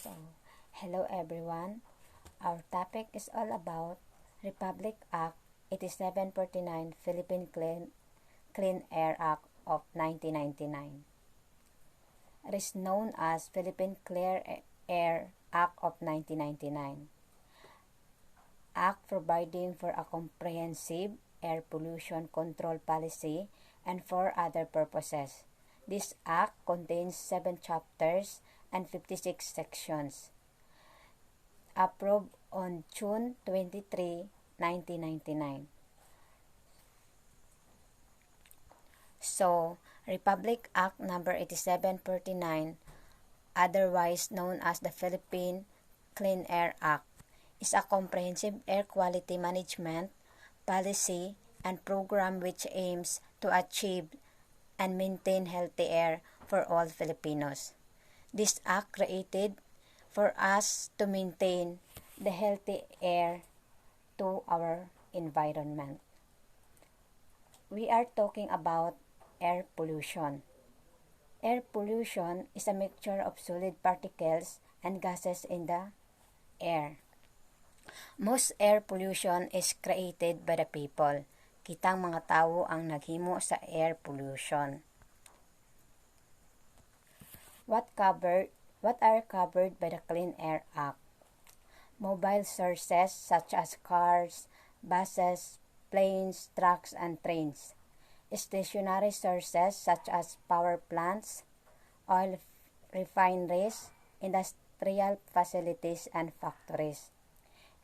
So, hello everyone. Our topic is all about Republic Act 8749 Philippine Clean Air Act of 1999. It is known as Philippine Clear Air Act of 1999. Act providing for a comprehensive air pollution control policy and for other purposes. This act contains 7 chapters and 56 sections. Approved on June 23, 1999. So, Republic Act number 8749, otherwise known as the Philippine Clean Air Act, is a comprehensive air quality management policy and program which aims to achieve and maintain healthy air for all Filipinos. This act created for us to maintain the healthy air to our environment. We are talking about air pollution. Air pollution is a mixture of solid particles and gases in the air. Most air pollution is created by the people. Kitang mga tao ang naghimo sa air pollution. What are covered by the Clean Air Act? Mobile sources such as cars, buses, planes, trucks, and trains. Stationary sources such as power plants, oil refineries, industrial facilities, and factories.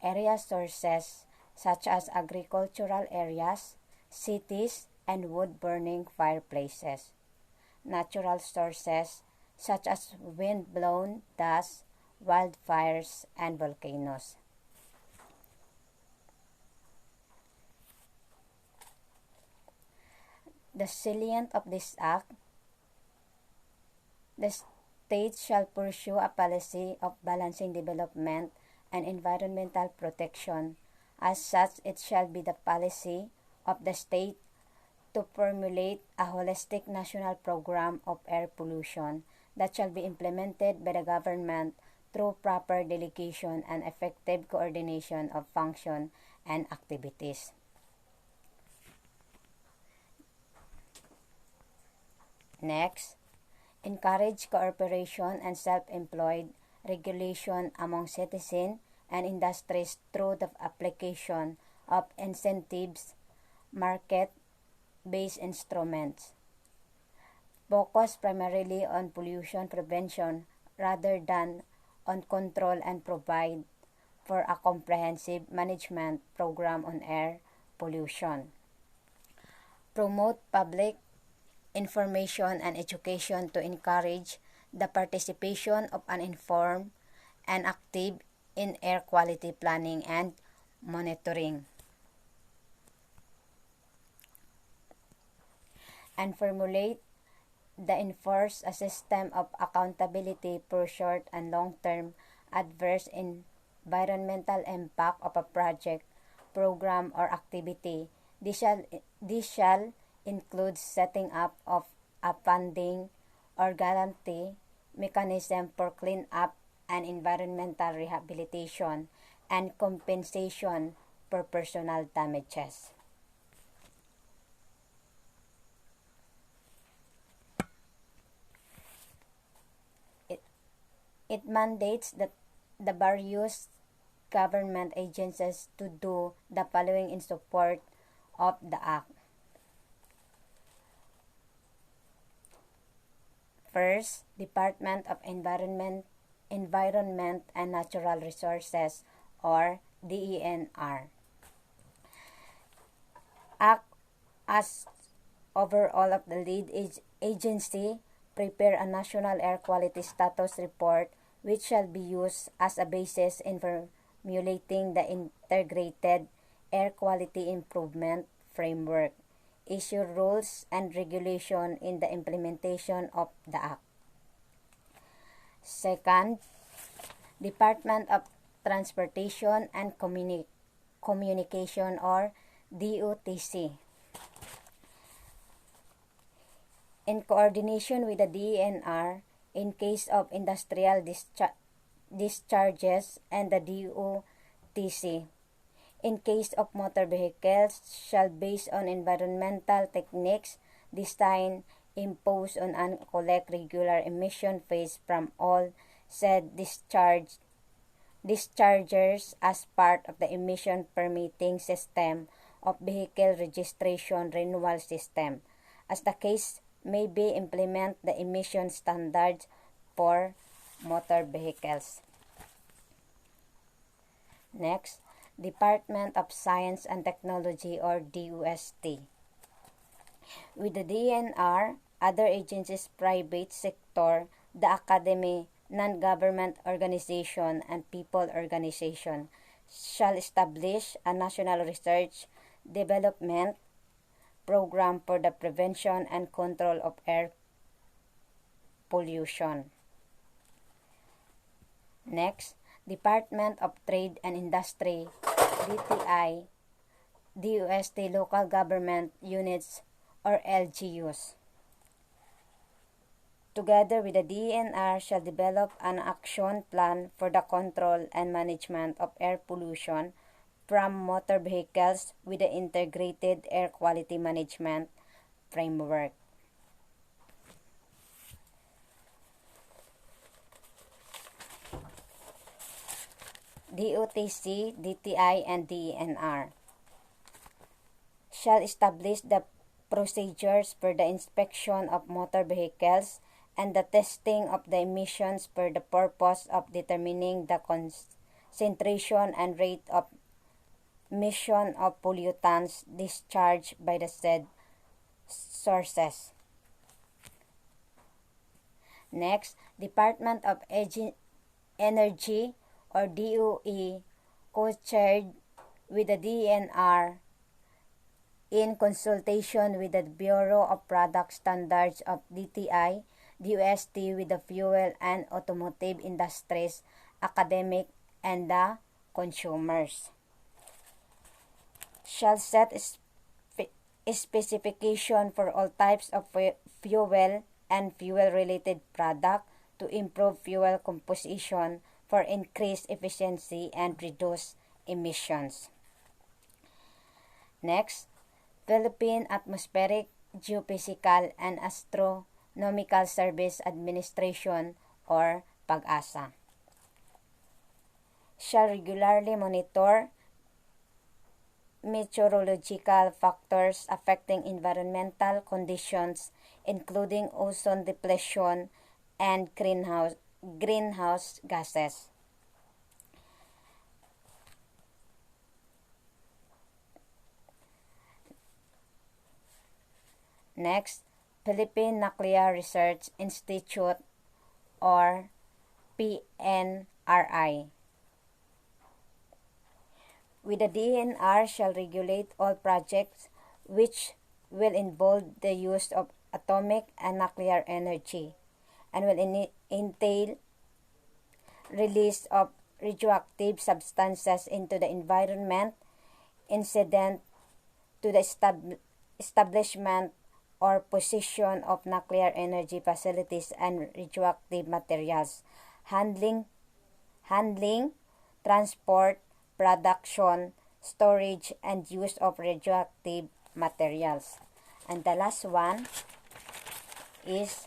Area sources such as agricultural areas, cities, and wood-burning fireplaces. Natural sources such as wind-blown dust, wildfires, and volcanoes. The salient of this act: the state shall pursue a policy of balancing development and environmental protection. As such, it shall be the policy of the state to formulate a holistic national program of air pollution that shall be implemented by the government through proper delegation and effective coordination of function and activities. Next, encourage cooperation and self-employed regulation among citizens and industries through the application of incentives, market-based instruments. Focus primarily on pollution prevention rather than on control and provide for a comprehensive management program on air pollution. Promote public information and education to encourage the participation of uninformed and active in air quality planning and monitoring. And formulate the enforce a system of accountability for short and long-term adverse environmental impact of a project, program, or activity. This shall include setting up of a funding or guarantee mechanism for clean-up and environmental rehabilitation and compensation for personal damages. It mandates that the various government agencies to do the following in support of the Act. First, Department of Environment and Natural Resources, or DENR. Act as overall of the lead agency prepare a national air quality status report which shall be used as a basis in formulating the integrated air quality improvement framework, issue rules and regulation in the implementation of the Act. Second, Department of Transportation and Communication, or DOTC. In coordination with the DENR, in case of industrial discharges, and the DOTC. In case of motor vehicles, shall based on environmental techniques, design, impose on and collect regular emission fees from all said dischargers as part of the emission permitting system of vehicle registration renewal system. As the case may be, implement the emission standards for motor vehicles. Next, Department of Science and Technology or DOST. With the DNR, other agencies, private sector, the academy, non-government organization, and people organization shall establish a national research development program for the prevention and control of air pollution. Next, Department of Trade and Industry, DTI, DOST local government units or LGUs. Together with the DNR shall develop an action plan for the control and management of air pollution from motor vehicles with the integrated air quality management framework. DOTC, DTI, and DNR shall establish the procedures for the inspection of motor vehicles and the testing of the emissions for the purpose of determining the concentration and rate of emission of pollutants discharged by the said sources. Next, Department of Energy or DOE, co-chaired with the DNR in consultation with the Bureau of Product Standards of DTI, DOST with the fuel and automotive industries, academic, and the consumers. Shall set specification for all types of fuel and fuel-related product to improve fuel composition for increased efficiency and reduce emissions. Next, Philippine Atmospheric, Geophysical, and Astronomical Service Administration or PAGASA shall regularly monitor meteorological factors affecting environmental conditions, including ozone depletion and greenhouse gases. Next, Philippine Nuclear Research Institute or PNRI. With the DNR shall regulate all projects which will involve the use of atomic and nuclear energy and will entail release of radioactive substances into the environment incident to the establishment or position of nuclear energy facilities and radioactive materials, handling, transport, production, storage, and use of radioactive materials. And the last one is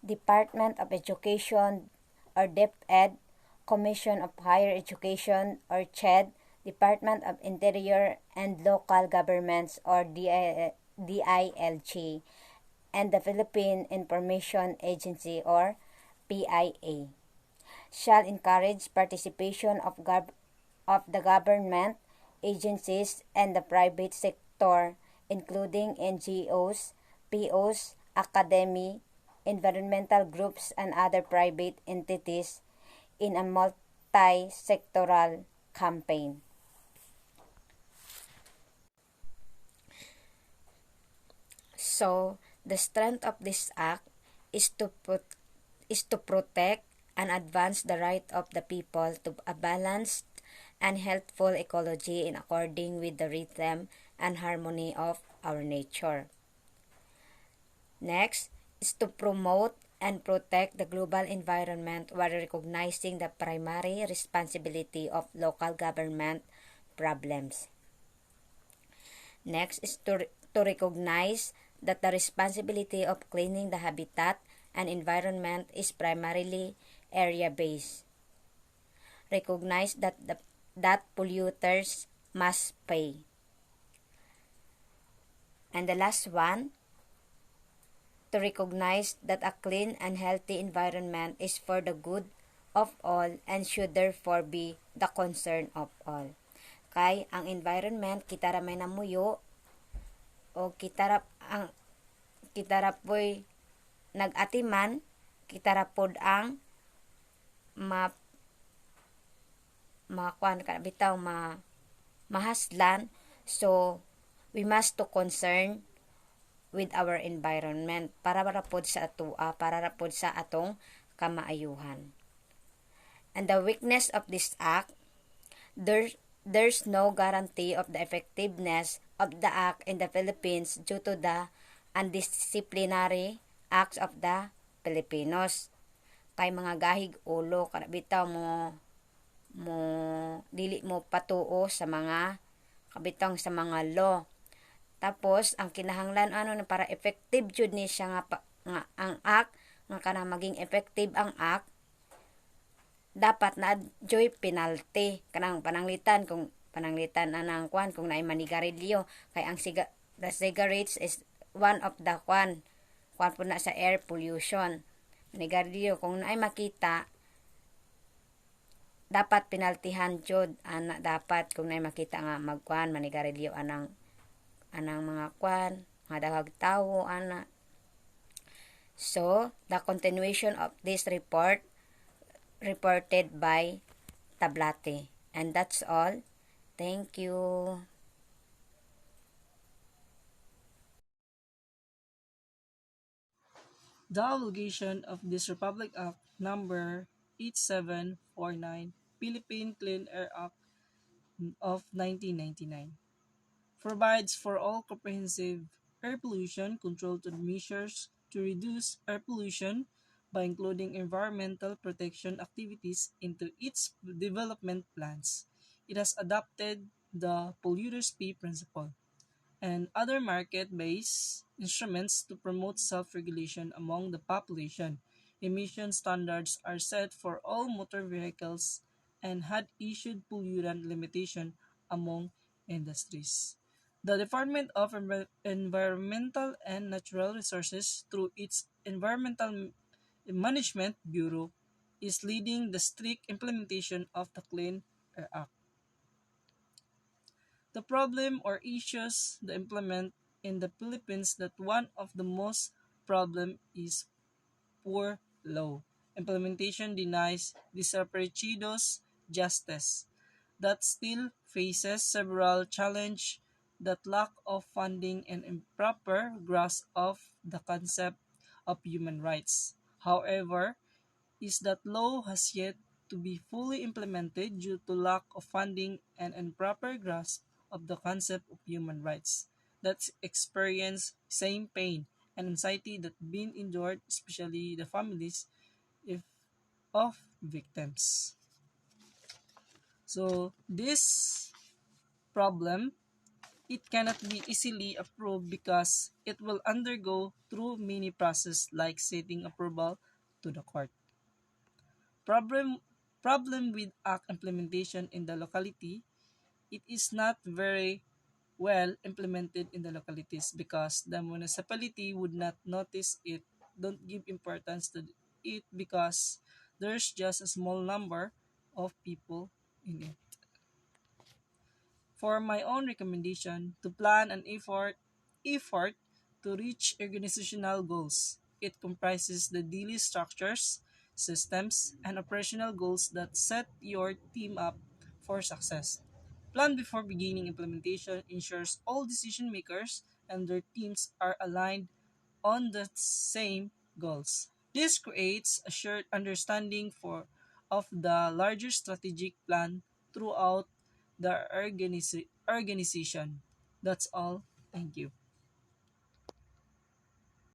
Department of Education or DepEd, Commission of Higher Education or CHED, Department of Interior and Local Governments or DILG, and the Philippine Information Agency or PIA shall encourage participation of the government agencies and the private sector, including NGOs, POs, academy, environmental groups, and other private entities in a multi-sectoral campaign. So, the strength of this act is to protect and advance the right of the people to a balanced and healthful ecology in according with the rhythm and harmony of our nature. Next is to promote and protect the global environment while recognizing the primary responsibility of local government problems. Next is to recognize that the responsibility of cleaning the habitat and environment is primarily area-based. Recognize that polluters must pay. And the last one, to recognize that a clean and healthy environment is for the good of all and should therefore be the concern of all. Kay ang environment kita ra may namuyo o kita ra po'y nag-atiman, kita ra pod ang ma makuan ka bitaw mahaslan. So we must to concern with our environment para ra pod sa atua, para ra pod sa atong kamaayuhan. And the weakness of this act, there's no guarantee of the effectiveness of the act in the Philippines due to the undisciplinary acts of the Filipinos. Kay mga gahig ulo kada bitaw mo dili mo patuo sa mga kabitang sa mga law. Tapos ang kinahanglan para effective jud ni siya nga ang act nga kana maging effective ang act, dapat na joy penalty kanang pananglitan kung pananglitan anang kwan kung naay manigarilyo kay ang the cigarettes is one of the kwan po na sa air pollution. Manigarilyo kung naay makita dapat penaltihan jud ana, dapat kung naay makita nga magkwan manigarilyo anang mga kwan mga daghag tawo ana. So the continuation of this report reported by Tablate. And that's all. Thank you. The obligation of this Republic Act number 8749, Philippine Clean Air Act of 1999, provides for all comprehensive air pollution control to measures to reduce air pollution by including environmental protection activities into its development plans. It has adopted the polluter's pay principle and other market-based instruments to promote self-regulation among the population. Emission standards are set for all motor vehicles and had issued pollutant limitation among industries. The Department of Environmental and Natural Resources, through its Environmental Management Bureau, is leading the strict implementation of the Clean Air Act. The problem or issues the implement in the Philippines that one of the most problem is poor law. Implementation denies desaparecidos justice that still faces several challenge that lack of funding and improper grasp of the concept of human rights. However, is that law has yet to be fully implemented due to lack of funding and improper grasp of the concept of human rights that experience same pain and anxiety that been endured, especially the families if of victims. So this problem, it cannot be easily approved because it will undergo through many process like setting approval to the court. Problem problem with act implementation in the locality, it is not very well implemented in the localities because the municipality would not notice it, don't give importance to it because there's just a small number of people in it. For my own recommendation, to plan an effort to reach organizational goals. It comprises the daily structures, systems, and operational goals that set your team up for success. Plan before beginning implementation ensures all decision makers and their teams are aligned on the same goals. This creates a shared understanding of the larger strategic plan throughout the organization. That's all. Thank you.